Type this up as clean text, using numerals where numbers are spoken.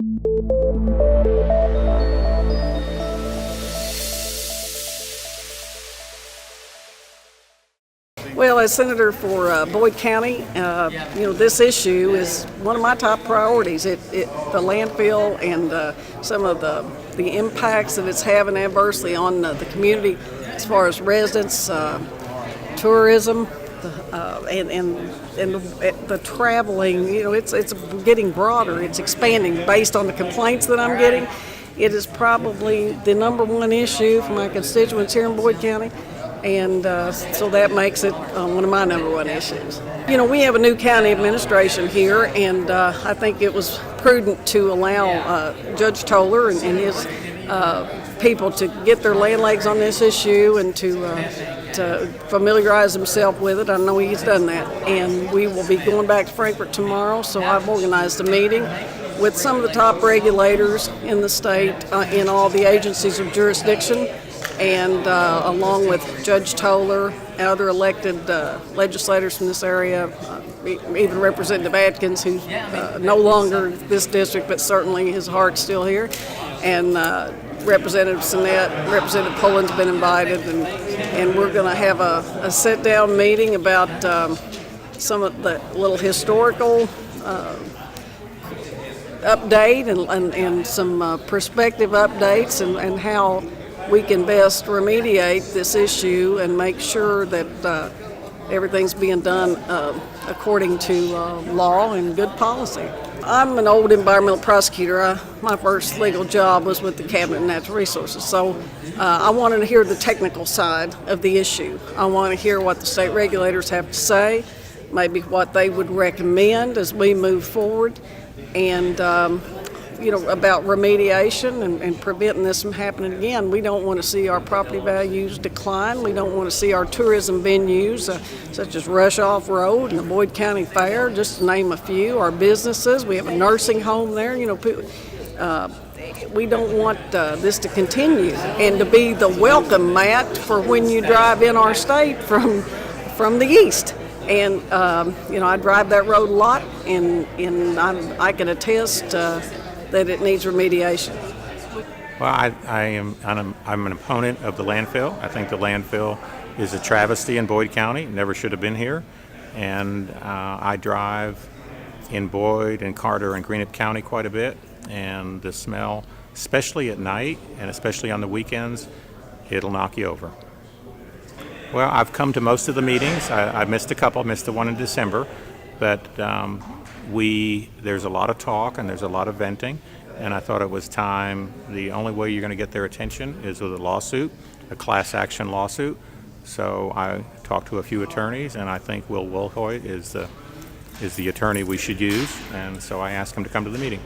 Well, as Senator for Boyd County, this issue is one of my top priorities. The landfill and some of the impacts that it's having adversely on the community as far as residents, tourism, and the traveling. It's getting broader. It's expanding based on the complaints that I'm getting. It is probably the number one issue for my constituents here in Boyd County. And so that makes it one of my number one issues. We have a new county administration here, and I think it was prudent to allow Judge Toller and his people to get their land legs on this issue and to familiarize himself with it. I know he's done that. And we will be going back to Frankfort tomorrow, so I've organized a meeting with some of the top regulators in the state in all the agencies of jurisdiction, and along with Judge Toller and other elected legislators from this area, even Representative Atkins, who's no longer this district, but certainly his heart's still here, and Representative Sinnett, Representative Poland's been invited, and we're going to have a sit-down meeting about some of the little historical update and some perspective updates and how we can best remediate this issue and make sure that everything's being done according to law and good policy. I'm an old environmental prosecutor. My first legal job was with the Cabinet of Natural Resources, so I wanted to hear the technical side of the issue. I want to hear what the state regulators have to say, maybe what they would recommend as we move forward, and about remediation and preventing this from happening again. We don't want to see our property values decline. We don't want to see our tourism venues, such as Rush Off Road and the Boyd County Fair, just to name a few. Our businesses, we have a nursing home there. We don't want this to continue and to be the welcome mat for when you drive in our state from the east. And I drive that road a lot, and I can attest that it needs remediation. Well, I'm an opponent of the landfill. I think the landfill is a travesty in Boyd County. Never should have been here. And I drive in Boyd and Carter and Greenup County quite a bit. And the smell, especially at night and especially on the weekends, it'll knock you over. Well, I've come to most of the meetings. I missed a couple. I missed the one in December. But there's a lot of talk and there's a lot of venting, and I thought it was time. The only way you're going to get their attention is with a lawsuit, a class action lawsuit. So I talked to a few attorneys, and I think Will Wilhoit is the attorney we should use, and so I asked him to come to the meeting.